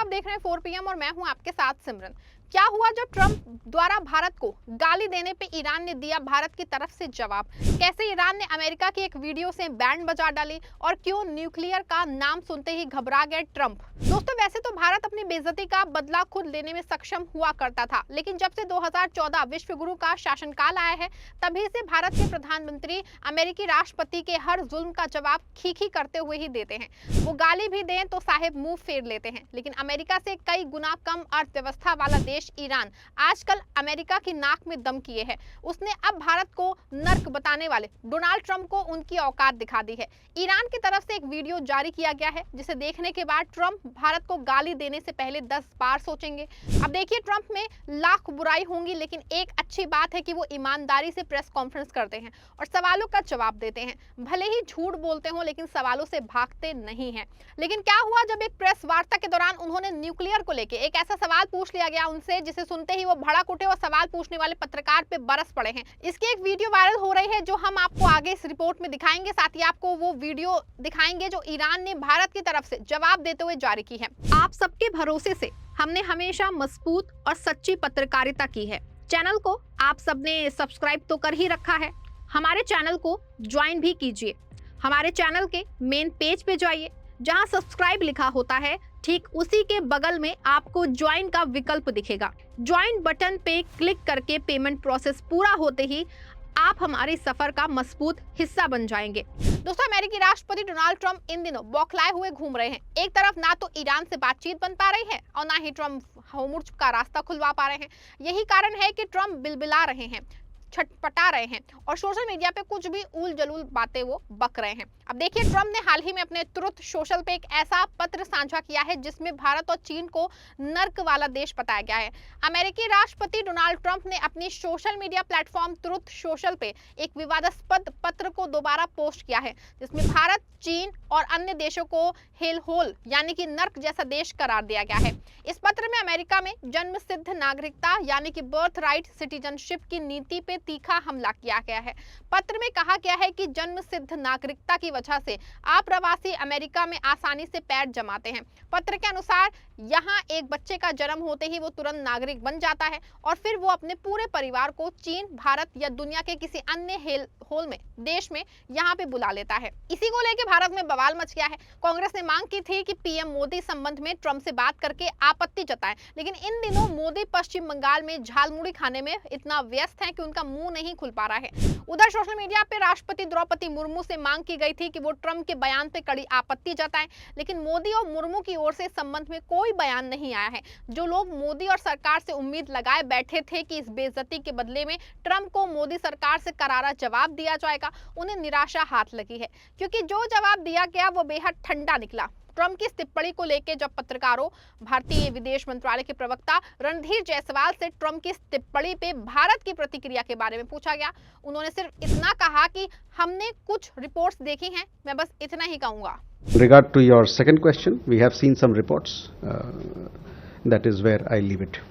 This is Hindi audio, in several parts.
आप देख रहे हैं 4 PM और मैं हूं आपके साथ सिमरन। क्या हुआ जो ट्रंप द्वारा भारत को गाली देने पे ईरान ने दिया भारत की तरफ से जवाब? कैसे ईरान ने अमेरिका की एक वीडियो से बैंड बजा डाली और क्यों न्यूक्लियर का नाम सुनते ही घबरा गए ट्रंप? दोस्तों, वैसे तो भारत अपनी बेइज्जती का बदला खुद लेने में सक्षम हुआ करता था, लेकिन जब से 2014 विश्व गुरु का शासनकाल आया है, तभी से भारत के प्रधानमंत्री अमेरिकी राष्ट्रपति के हर जुल्म का जवाब खीखी करते हुए ही देते हैं। वो गाली भी दें तो साहेब मुंह फेर लेते हैं। लेकिन अमेरिका से कई गुना कम अर्थव्यवस्था वाला देश ईरान आजकल अमेरिका की नाक में दम किए है। उसने अब भारत को नर्क बताने वाले डोनाल्ड ट्रंप को उनकी औकात दिखा दी है। ईरान की तरफ से एक वीडियो जारी किया गया है, जिसे देखने के बाद ट्रंप भारत को गाली देने से पहले 10 बार सोचेंगे। अब देखिए, ट्रंप में लाख बुराई होंगी, लेकिन एक अच्छी बात है कि वो ईमानदारी से प्रेस कॉन्फ्रेंस करते हैं और सवालों का जवाब देते हैं। भले ही झूठ बोलते हो, लेकिन सवालों से भागते नहीं हैं। लेकिन क्या हुआ जब एक प्रेस वार्ता के दौरान उन्होंने न्यूक्लियर को लेकर एक ऐसा सवाल पूछ लिया गया उनसे, जिसे सुनते ही वो भड़क उठे और सवाल पूछने वाले पत्रकार पे बरस पड़े हैं। इसकी एक वीडियो वायरल हो रही है, जो हम आपको आगे इस रिपोर्ट में दिखाएंगे। साथ ही आपको वो वीडियो दिखाएंगे जो ईरान ने भारत की तरफ से जवाब देते हुए जारी की है। आप सबके भरोसे से हमने हमेशा मजबूत और सच्ची पत्रकारिता की है। चैनल को आप सबने सब्सक्राइब तो कर ही रखा है, हमारे चैनल को ज्वाइन भी कीजिए। हमारे चैनल के मेन पेज पे जाइए, जहां सब्सक्राइब लिखा होता है ठीक उसी के बगल में आपको ज्वाइन का विकल्प दिखेगा। ज्वाइन बटन पे क्लिक करके पेमेंट प्रोसेस पूरा होते ही आप हमारे सफर का मजबूत हिस्सा बन जाएंगे। दोस्तों, अमेरिकी राष्ट्रपति डोनाल्ड ट्रंप इन दिनों बौखलाए हुए घूम रहे हैं। एक तरफ ना तो ईरान से बातचीत बन पा रही है और ना ही ट्रंप होर्मुज़ का रास्ता खुलवा पा रहे हैं। यही कारण है कि ट्रंप बिलबिला रहे हैं, छटपटा रहे हैं और सोशल मीडिया पे कुछ भी उल जलूल बातें वो बक रहे हैं। अब देखिए, ट्रंप ने हाल ही में अपने ट्रुथ सोशल पे एक ऐसा पत्र साझा किया है जिसमें भारत और चीन को नर्क वाला देश बताया गया है। अमेरिकी राष्ट्रपति डोनाल्ड ट्रंप ने अपनी social media platform truth social पे एक विवादास्पद पत्र को दोबारा पोस्ट किया है, जिसमें भारत, चीन और अन्य देशों को हेल होल यानी कि नर्क जैसा देश करार दिया गया है। इस पत्र में अमेरिका में जन्म सिद्ध नागरिकता यानी कि बर्थ राइट सिटीजनशिप की नीति पे तीखा हमला किया गया है। पत्र में कहा गया है कि जन्म सिद्ध नागरिकता की वजह से अप्रवासी अमेरिका में आसानी से पैर जमाते हैं। पत्र के अनुसार यहाँ एक बच्चे का जन्म होते ही वो तुरंत नागरिक बन जाता है और फिर वो अपने पूरे परिवार को चीन, भारत या दुनिया के किसी अन्य हेल होल में देश में यहाँ पे बुला लेता है। इसी को लेकर भारत में बवाल मच गया है। कांग्रेस ने मांग की थी कि पीएम मोदी संबंध में ट्रंप से बात करके आपत्ति जताएं, लेकिन इन दिनों मोदी पश्चिम बंगाल में झालमुड़ी खाने में इतना व्यस्त हैं कि उनका मुंह नहीं खुल पा रहा है। उधर सोशल मीडिया पे राष्ट्रपति द्रौपदी मुर्मू से मांग की गई थी कि वो ट्रंप के बयान पे कड़ी आपत्ति जताएं, लेकिन मोदी और मुर्मू की ओर से इस संबंध में कोई बयान नहीं आया है। जो लोग मोदी और सरकार से उम्मीद लगाए बैठे थे कि इस बेइज्जती के बदले में ट्रंप को मोदी सरकार से करारा जवाब दिया जाएगा, उन्हें निराशा हाथ लगी है, क्योंकि जो जवाब दिया गया वो बेहद ठंडा निकला। ट्रंप की इस टिप्पणी को लेकर जब पत्रकारों भारतीय विदेश मंत्रालय के प्रवक्ता रणधीर जायसवाल से ट्रंप की इस टिप्पणी पे भारत की प्रतिक्रिया के बारे में पूछा गया, उन्होंने सिर्फ इतना कहा कि हमने कुछ रिपोर्ट्स देखी हैं, मैं बस इतना ही कहूंगा। Regard to your second question, we have seen some reports. That is where I leave it.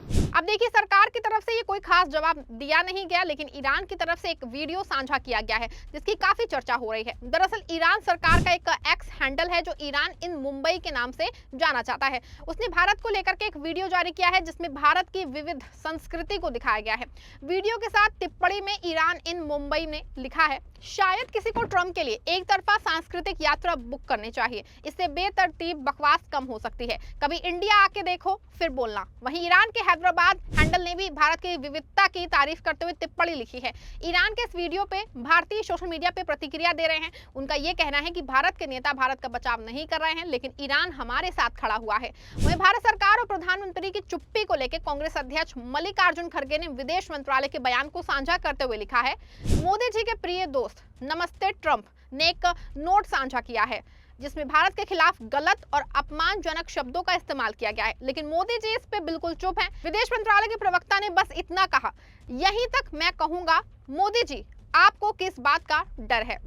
अब देखिए, सरकार की तरफ से ये कोई खास जवाब दिया नहीं गया, लेकिन ईरान की तरफ से एक वीडियो साझा किया गया है जिसकी काफी चर्चा हो रही है। दरअसल ईरान सरकार का एक एक्स हैंडल है जो ईरान इन मुंबई के नाम से जाना जाता है। उसने भारत को लेकर के एक वीडियो जारी किया है जिसमें भारत की विविध संस्कृति को दिखाया गया है। वीडियो के साथ टिप्पणी में ईरान इन मुंबई ने लिखा है, शायद किसी को ट्रंप के लिए एक तरफा सांस्कृतिक यात्रा बुक करनी चाहिए, इससे बेतरतीब बकवास कम हो सकती है। कभी इंडिया आके देखो फिर बोलना। वहीं ईरान के हैदराबाद हैंडल ने भी भारत की विविधता की तारीफ करते हुए टिप्पणी लिखी है। ईरान के इस वीडियो पे भारतीय सोशल मीडिया पे प्रतिक्रिया दे रहे हैं। उनका ये कहना है कि भारत के नेता भारत का बचाव नहीं कर रहे हैं, लेकिन ईरान हमारे साथ खड़ा हुआ है। वहीं भारत सरकार और प्रधानमंत्री की चुप्पी को लेकर कांग्रेस अध्यक्ष मल्लिकार्जुन खड़गे ने विदेश मंत्रालय के बयान को साझा करते हुए लिखा है, मोदी जी के प्रिय दोस्त नमस्ते ट्रंप ने एक नोट साझा किया है जिसमें भारत के खिलाफ गलत और अपमानजनक शब्दों का इस्तेमाल किया गया है, लेकिन मोदी जी इस पे बिल्कुल चुप हैं। विदेश मंत्रालय के प्रवक्ता ने बस इतना कहा, यहीं तक मैं कहूंगा, मोदी जी आपको किस बात का डर है।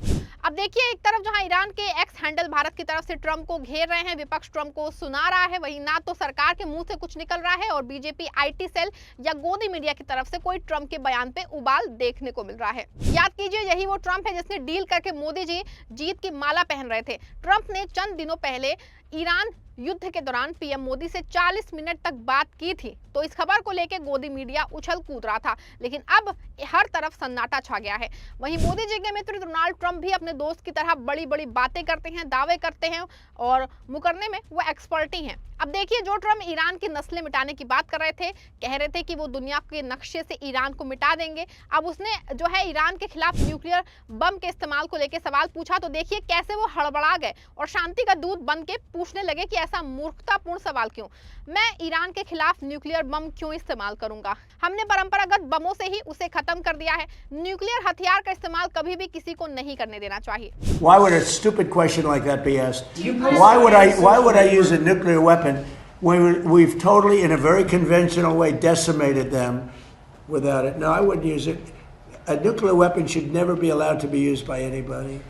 अब देखिए, एक तरफ जहां ईरान के एक्स हैंडल भारत की तरफ से ट्रंप को घेर रहे हैं, विपक्ष ट्रंप को सुना रहा है, वहीं ना तो सरकार के मुंह से कुछ निकल रहा है और बीजेपी आईटी सेल या गोदी मीडिया की तरफ से कोई ट्रंप के बयान पे उबाल देखने को मिल रहा है। याद कीजिए, यही वो ट्रंप है जिसने डील करके मोदी जी जीत की माला पहन रहे थे। ट्रंप ने चंद दिनों पहले ईरान युद्ध के दौरान पीएम मोदी से 40 मिनट तक बात की थी, तो इस खबर को लेकर गोदी मीडिया उछल कूद रहा था, लेकिन अब हर तरफ सन्नाटा छा गया है। वहीं मोदी जी के मित्र डोनाल्ड ट्रंप भी अपने दोस्त की तरह बड़ी बड़ी बातें करते हैं, दावे करते हैं और मुकरने में वो एक्सपर्ट ही हैं। अब देखिए, जो ट्रंप ईरान की नस्लें मिटाने की बात कर रहे थे, कह रहे थे कि वो दुनिया के नक्शे से ईरान को मिटा देंगे, अब उसने जो है ईरान के खिलाफ न्यूक्लियर बम के इस्तेमाल को लेकर सवाल पूछा, तो देखिए कैसे वो हड़बड़ा गए और शांति का दूत बन के पूछने लगे कि ऐसा मूर्खतापूर्ण सवाल क्यों, मैं ईरान के खिलाफ न्यूक्लियर बम क्यों इस्तेमाल करूंगा, हमने परंपरागत बमों से ही उसे खत्म कर दिया है, न्यूक्लियर हथियार का इस्तेमाल कभी भी किसी को नहीं करने देना चाहिए। Why would a stupid question like that be asked? Why would I use a nuclear weapon when we've totally, in a very conventional way, decimated them without it? No, I wouldn't use it. A nuclear weapon should never be allowed to be used by anybody.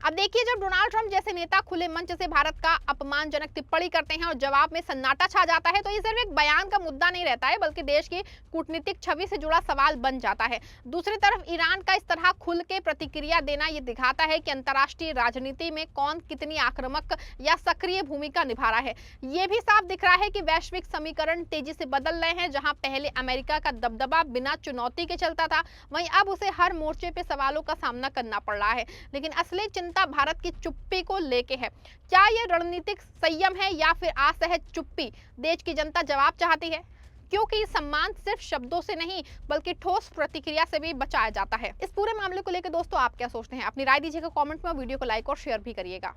अब देखिए, जब डोनाल्ड ट्रंप जैसे नेता खुले मंच से भारत का अपमानजनक टिप्पणी करते हैं और जवाब में सन्नाटा छा जाता है, तो ये सिर्फ एक बयान का मुद्दा नहीं रहता है, बल्कि देश की कूटनीतिक छवि से जुड़ा सवाल बन जाता है। दूसरी तरफ ईरान का इस तरह खुल के प्रतिक्रिया देना ये दिखाता है कि अंतर्राष्ट्रीय राजनीति में कौन कितनी आक्रामक या सक्रिय भूमिका निभा रहा है। ये भी साफ दिख रहा है कि वैश्विक समीकरण तेजी से बदल रहे हैं। जहां पहले अमेरिका का दबदबा बिना चुनौती के चलता था, वहीं अब उसे हर मोर्चे पे सवालों का सामना करना पड़ रहा है। लेकिन असली चिंता भारत की चुप्पी को लेके है। क्या यह रणनीतिक संयम है या फिर असहज चुप्पी? देश की जनता जवाब चाहती है, क्योंकि सम्मान सिर्फ शब्दों से नहीं बल्कि ठोस प्रतिक्रिया से भी बचाया जाता है। इस पूरे मामले को लेकर दोस्तों आप क्या सोचते हैं? अपनी राय दीजिएगा कमेंट में, वीडियो को लाइक और शेयर भी करिएगा।